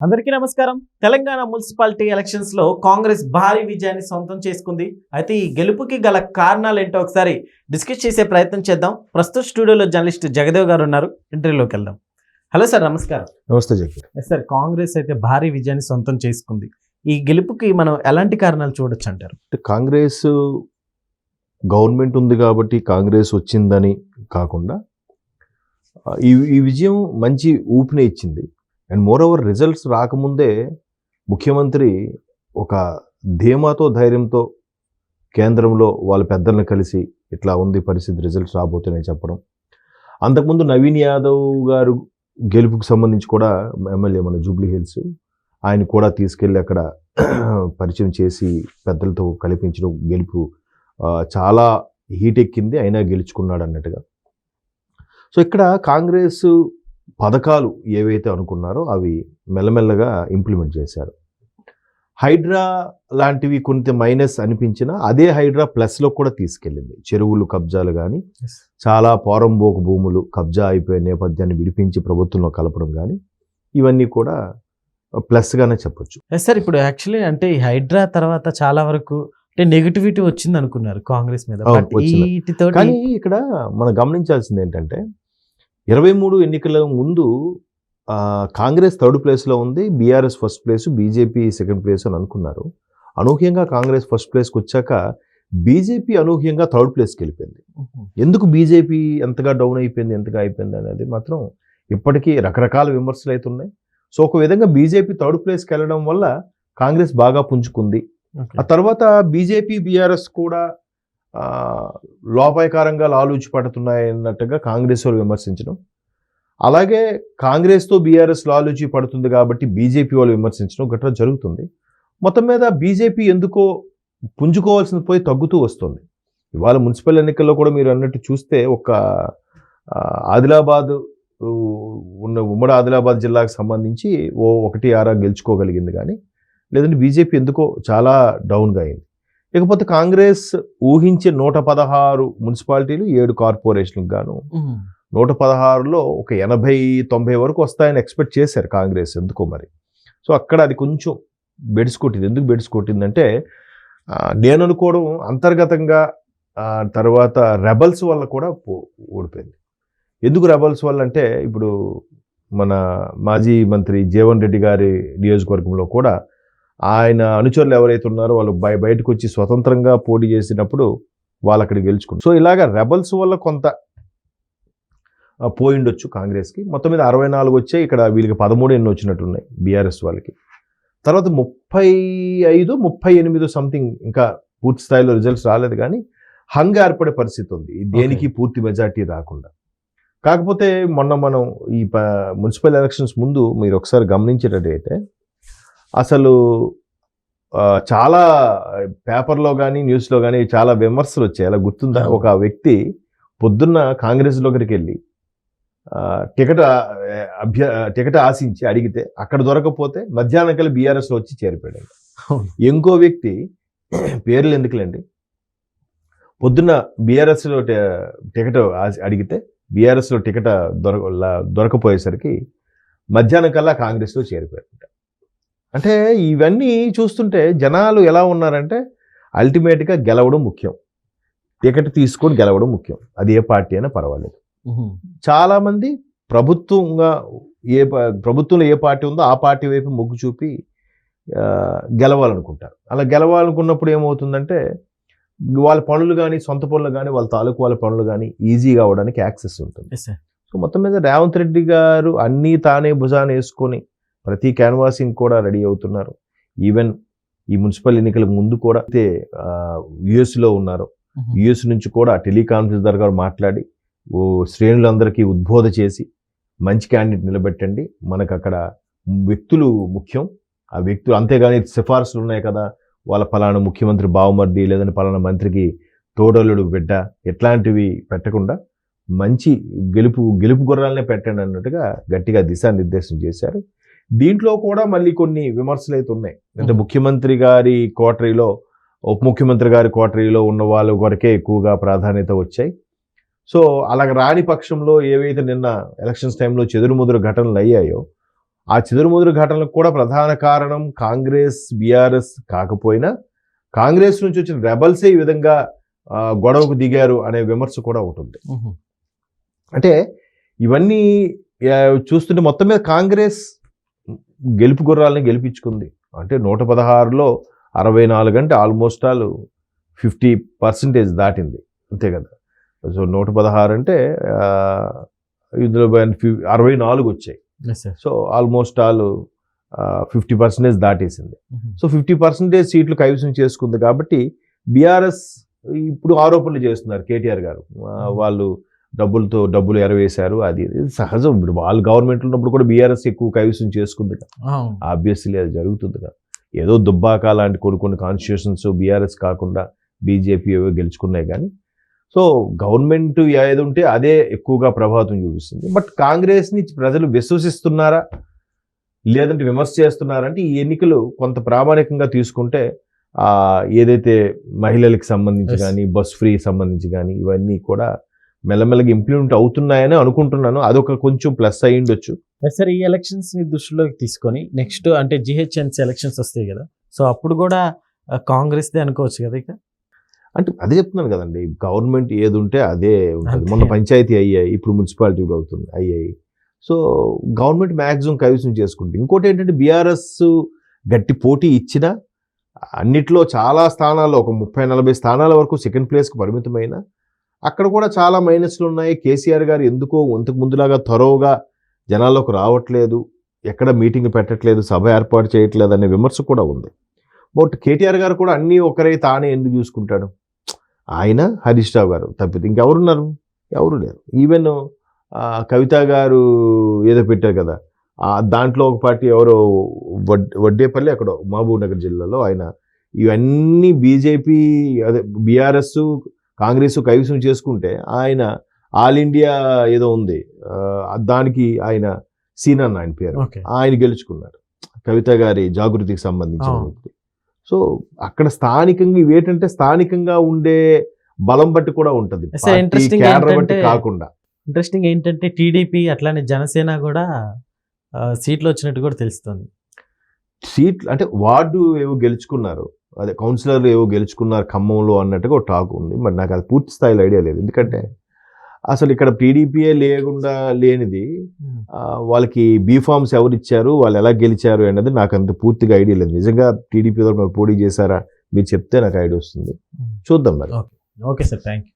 అందరికీ నమస్కారం. Telangana municipality elections లో కాంగ్రెస్ భారీ విజయాన్ని సొంతం చేసుకుంది. అయితే ఈ గెలుపుకి గల కారణాలు ఏంటో ఒకసారి డిస్కస్ చేసే ప్రయత్నం చేద్దాం. ప్రస్తుత స్టూడియోలో జర్నలిస్ట్ జగదేవ్ గారు ఉన్నారు. ఇంటర్వ్యూలోకి వెళ్దాం. హలో సార్, నమస్కారం. నమస్తే జగీర్. సార్, కాంగ్రెస్ అయితే భారీ విజయాన్ని సొంతం చేసుకుంది. ఈ గెలుపుకి మనం ఎలాంటి కారణాలు చూడొచ్చు అంటారు? కాంగ్రెస్ గవర్నమెంట్ ఉంది కాబట్టి కాంగ్రెస్ వచ్చిందని కాకుండా ఈ విజయం మంచి ఊపినే ఇచ్చింది. అండ్ మోర్ ఓవర్ రిజల్ట్స్ రాకముందే ముఖ్యమంత్రి ఒక ధీమాతో ధైర్యంతో కేంద్రంలో వాళ్ళ పెద్దలను కలిసి ఇట్లా ఉంది పరిస్థితి, రిజల్ట్స్ రాబోతున్నాయి చెప్పడం. అంతకుముందు నవీన్ యాదవ్ గారు గెలుపుకు సంబంధించి కూడా ఎమ్మెల్యే మన జూబ్లీ హిల్స్ ఆయన కూడా తీసుకెళ్ళి అక్కడ పరిచయం చేసి పెద్దలతో కల్పించడం, గెలుపు చాలా హీట్ ఎక్కింది, అయినా గెలుచుకున్నాడు అన్నట్టుగా. సో ఇక్కడ కాంగ్రెస్ పథకాలు ఏవైతే అనుకున్నారో అవి మెల్లమెల్లగా ఇంప్లిమెంట్ చేశారు. హైడ్రా లాంటివి కొంత మైనస్ అనిపించినా అదే హైడ్రా ప్లస్లో కూడా తీసుకెళ్ళింది. చెరువులు కబ్జాలు కానీ, చాలా పోరంబోకు భూములు కబ్జా అయిపోయే నేపథ్యాన్ని విడిపించి ప్రభుత్వంలో కలపడం కానీ, ఇవన్నీ కూడా ప్లస్గానే చెప్పొచ్చు. సార్, ఇప్పుడు యాక్చువల్లీ అంటే ఈ హైడ్రా తర్వాత చాలా వరకు అంటే నెగిటివిటీ వచ్చింది అనుకున్నారు కాంగ్రెస్ మీద. కానీ ఇక్కడ మనం గమనించాల్సింది ఏంటంటే 23 ఎన్నికల ముందు కాంగ్రెస్ థర్డ్ ప్లేస్లో ఉంది, BRS first place, BJP second place అని అనుకున్నారు. అనూహ్యంగా కాంగ్రెస్ ఫస్ట్ ప్లేస్కి వచ్చాక బీజేపీ అనూహ్యంగా థర్డ్ ప్లేస్కి వెళ్ళిపోయింది. ఎందుకు బీజేపీ ఎంతగా డౌన్ అయిపోయింది, ఎంతగా అయిపోయింది అనేది మాత్రం ఇప్పటికీ రకరకాల విమర్శలు అవుతున్నాయి. సో ఒక విధంగా బీజేపీ థర్డ్ ప్లేస్కి వెళ్ళడం వల్ల కాంగ్రెస్ బాగా పుంజుకుంది. ఆ తర్వాత బీజేపీ బీఆర్ఎస్ కూడా లోపాయకారంగా లాలూచి పడుతున్నాయి అన్నట్టుగా కాంగ్రెస్ వాళ్ళు విమర్శించడం, అలాగే కాంగ్రెస్తో బీఆర్ఎస్ లాలూచి పడుతుంది కాబట్టి బీజేపీ వాళ్ళు విమర్శించడం గట్రా జరుగుతుంది. మొత్తం మీద బీజేపీ ఎందుకో పుంజుకోవాల్సింది పోయి తగ్గుతూ వస్తుంది. ఇవాళ మున్సిపల్ ఎన్నికల్లో కూడా మీరు అన్నట్టు చూస్తే ఒక ఆదిలాబాద్ ఉన్న ఉమ్మడి ఆదిలాబాద్ జిల్లాకు సంబంధించి 1-6 గెలుచుకోగలిగింది, కానీ లేదంటే బీజేపీ ఎందుకో చాలా డౌన్గా అయింది. ఇకపోతే కాంగ్రెస్ ఊహించే 116 మున్సిపాలిటీలు 7 కార్పొరేషన్లకు గాను 116లో ఒక 80-90 వరకు వస్తాయని ఎక్స్పెక్ట్ చేశారు కాంగ్రెస్, ఎందుకో మరి. సో అక్కడ అది కొంచెం బెడిసికొట్టింది. ఎందుకు బెడిసికొట్టిందంటే నేను అనుకోవడం అంతర్గతంగా తర్వాత రెబల్స్ వల్ల కూడా ఓడిపోయింది. ఎందుకు రెబల్స్ వల్ల అంటే, ఇప్పుడు మన మాజీ మంత్రి జీవన్ రెడ్డి గారి నియోజకవర్గంలో కూడా ఆయన అనుచరులు ఎవరైతే ఉన్నారో వాళ్ళు బయటకు వచ్చి స్వతంత్రంగా పోటీ చేసినప్పుడు వాళ్ళు అక్కడికి గెలుచుకున్నారు. సో ఇలాగ రెబల్స్ వల్ల కొంత పోయిండొచ్చు కాంగ్రెస్కి. మొత్తం మీద 64 వచ్చాయి, ఇక్కడ వీళ్ళకి 13 ఎన్ని వచ్చినట్టున్నాయి బీఆర్ఎస్ వాళ్ళకి. తర్వాత 35-38 సంథింగ్, ఇంకా పూర్తి స్థాయిలో రిజల్ట్స్ రాలేదు, కానీ హంగ్ ఏర్పడే పరిస్థితి ఉంది దేనికి పూర్తి మెజార్టీ రాకుండా. కాకపోతే మొన్న మనం ఈ మున్సిపల్ ఎలక్షన్స్ ముందు మీరు ఒకసారి గమనించేటట్టయితే అసలు చాలా పేపర్లో కానీ న్యూస్లో కానీ చాలా విమర్శలు వచ్చాయి. అలా గుర్తుందా? ఒక వ్యక్తి పొద్దున్న కాంగ్రెస్లోకి వెళ్ళి టికెట్ ఆశించి అడిగితే అక్కడ దొరకపోతే మధ్యాహ్నం కల్లా బీఆర్ఎస్లో వచ్చి చేరిపోయాడు. ఇంకో వ్యక్తి పేర్లు ఎందుకులేండి, పొద్దున్న బీఆర్ఎస్లో టికెట్ అడిగితే బీఆర్ఎస్లో టికెట్ దొరకపోయేసరికి మధ్యాహ్నం కల్లా కాంగ్రెస్లో చేరిపోయారు. అంటే ఇవన్నీ చూస్తుంటే జనాలు ఎలా ఉన్నారంటే అల్టిమేట్గా గెలవడం ముఖ్యం, టికెట్ తీసుకొని గెలవడం ముఖ్యం, అది ఏ పార్టీ అయినా పర్వాలేదు. చాలామంది ప్రభుత్వంలో ఏ పార్టీ ఉందో ఆ పార్టీ వైపు మొగ్గు చూపి గెలవాలనుకుంటారు. అలా గెలవాలనుకున్నప్పుడు ఏమవుతుందంటే వాళ్ళ పనులు కానీ, సొంత పనులు కానీ, వాళ్ళ తాలూకు వాళ్ళ పనులు కానీ ఈజీగా అవడానికి యాక్సెస్ ఉంటుంది. సో మొత్తం మీద రేవంత్ రెడ్డి గారు అన్నీ తానే భుజాన్ని వేసుకొని ప్రతి క్యాన్వాసింగ్ కూడా రెడీ అవుతున్నారు. ఈవెన్ ఈ మున్సిపల్ ఎన్నికల ముందు కూడా అయితే యుఎస్లో ఉన్నారు. యుఎస్ నుంచి కూడా టెలికాన్ఫరెన్స్ ద్వారా మాట్లాడి శ్రేణులందరికీ ఉద్బోధ చేసి మంచి క్యాండిడేట్ నిలబెట్టండి, మనకు అక్కడ వ్యక్తులు ముఖ్యం, ఆ వ్యక్తులు అంతేగాని సిఫార్సులు ఉన్నాయి కదా, వాళ్ళ పలానా ముఖ్యమంత్రి బావమర్ది లేదని పలానా మంత్రికి తోడలుడు బిడ్డ ఇట్లాంటివి పెట్టకుండా మంచి గెలుపు గుర్రాలనే పెట్టండి అన్నట్టుగా గట్టిగా దిశానిర్దేశం చేశారు. దీంట్లో కూడా మళ్ళీ కొన్ని విమర్శలు అయితే ఉన్నాయి. అంటే ముఖ్యమంత్రి గారి కోటరీలో, ఉప ముఖ్యమంత్రి గారి కోటరీలో ఉన్న వాళ్ళ వరకే ఎక్కువగా ప్రాధాన్యత వచ్చాయి. సో అలాగ రాని పక్షంలో ఏవైతే నిన్న ఎలక్షన్స్ టైంలో చెదురుముదురు ఘటనలు అయ్యాయో ఆ చెదురుముదురు ఘటనలకు కూడా ప్రధాన కారణం కాంగ్రెస్ బీఆర్ఎస్ కాకపోయినా కాంగ్రెస్ నుంచి వచ్చిన రెబల్సే ఈ విధంగా గొడవకు దిగారు అనే విమర్శ కూడా ఉంటుంది. అంటే ఇవన్నీ చూస్తుంటే మొత్తం మీద కాంగ్రెస్ గెలుపు గుర్రాలని గెలిపించుకుంది. అంటే 116లో 64 అంటే ఆల్మోస్ట్ ఆల్ 50% దాటింది, అంతే కదా. సో 116 అంటే ఇందులో 64 వచ్చాయి. So almost all 50% దాటేసింది. సో 50% సీట్లు కైవసం చేసుకుంది. కాబట్టి బీఆర్ఎస్ ఇప్పుడు ఆరోపణలు చేస్తున్నారు కేటీఆర్ గారు, వాళ్ళు డబ్బులు ఎరవేశారు, అది సహజం. ఇప్పుడు వాళ్ళు గవర్నమెంట్లో ఉన్నప్పుడు కూడా బీఆర్ఎస్ ఎక్కువ కైవసం చేసుకుంది కదా, ఆబ్వియస్లీ అది జరుగుతుంది కదా. ఏదో దుబ్బాక లాంటి కొన్ని కాన్స్టిట్యూషన్స్ బీఆర్ఎస్ కాకుండా బీజేపీ ఏవో గెలుచుకున్నాయి. కానీ సో గవర్నమెంట్ ఏది ఉంటే అదే ఎక్కువగా ప్రభావితం చూపిస్తుంది. బట్ కాంగ్రెస్ని ప్రజలు విశ్వసిస్తున్నారా లేదంటే విమర్శ చేస్తున్నారంటే ఈ ఎన్నికలు కొంత ప్రామాణికంగా తీసుకుంటే ఏదైతే మహిళలకు సంబంధించి కానీ బస్ ఫ్రీ సంబంధించి కానీ ఇవన్నీ కూడా మెల్లమెల్లగా ఇంప్లిమెంట్ అవుతున్నాయని అనుకుంటున్నాను. అదొక కొంచెం ప్లస్ అయ్యి ఉండొచ్చు. సార్, ఈ ఎలక్షన్స్ ని దృష్టిలోకి తీసుకొని నెక్స్ట్ అంటే జిహెచ్ఎంసీ ఎలక్షన్స్ వస్తాయి కదా, సో అప్పుడు కూడా కాంగ్రెస్దే అనుకోవచ్చు కదా. ఇక అంటే అదే చెప్తున్నాను కదండి, గవర్నమెంట్ ఏది ఉంటే అదే ఉంటుంది. మొన్న పంచాయతీ అయ్యాయి, ఇప్పుడు మున్సిపాలిటీలు అయ్యాయి. సో గవర్నమెంట్ మ్యాక్సిమం కైవసం చేసుకుంటుంది. ఇంకోటి ఏంటంటే బీఆర్ఎస్ గట్టి పోటీ ఇచ్చినా అన్నిట్లో చాలా స్థానాల్లో ఒక 30-40 స్థానాల వరకు సెకండ్ ప్లేస్కి పరిమితమైన అక్కడ కూడా చాలా మైనస్లు ఉన్నాయి. కేసీఆర్ గారు ఎందుకో ఇంతకు ముందులాగా త్వరగా జనాల్లోకి రావట్లేదు, ఎక్కడ మీటింగ్ పెట్టట్లేదు, సభ ఏర్పాటు చేయట్లేదు అనే విమర్శ కూడా ఉంది. బట్ కేటీఆర్ గారు కూడా అన్నీ ఒకరే తానే ఎందుకు చూసుకుంటాడు, ఆయన హరీష్ రావు గారు తప్పితే ఇంకెవరున్నారు, ఎవరు లేరు. ఈవెన్ కవిత గారు ఏదో పెట్టారు కదా, దాంట్లో ఒక పార్టీ ఎవరో వడ్డేపల్లి ఎక్కడో మహబూబ్ నగర్ జిల్లాలో ఆయన ఇవన్నీ బీజేపీ అదే బీఆర్ఎస్ కాంగ్రెస్ కైవసం చేసుకుంటే ఆయన ఆల్ ఇండియా ఏదో ఉంది దానికి ఆయన సీనన్ ఆయన పేరు, ఆయన గెలుచుకున్నారు కవిత గారి జాగృతికి సంబంధించిన వ్యక్తి. సో అక్కడ స్థానికంగా ఇవేంటంటే స్థానికంగా ఉండే బలం బట్టి కూడా ఉంటుంది, కేడర్ బట్టి కాకుండా. ఇంట్రెస్టింగ్ ఏంటంటే టీడీపీ అట్లానే జనసేన కూడా సీట్లు వచ్చినట్టు కూడా తెలుస్తుంది. సీట్లు అంటే వార్డు ఏవో గెలుచుకున్నారు, అదే కౌన్సిలర్లు ఏవో గెలుచుకున్నారు ఖమ్మంలో అన్నట్టుగా ఒక టాక్ ఉంది. మరి నాకు అది పూర్తి స్థాయిలో ఐడియా లేదు, ఎందుకంటే అసలు ఇక్కడ టీడీపీఏ లేకుండా లేనిది వాళ్ళకి బీఫామ్స్ ఎవరు ఇచ్చారు, వాళ్ళు ఎలా గెలిచారు అన్నది నాకు అంత పూర్తిగా ఐడియా లేదు. నిజంగా టీడీపీ పోటీ చేశారా మీరు చెప్తే నాకు ఐడియా వస్తుంది, చూద్దాం మరి. Okay sir, thank you.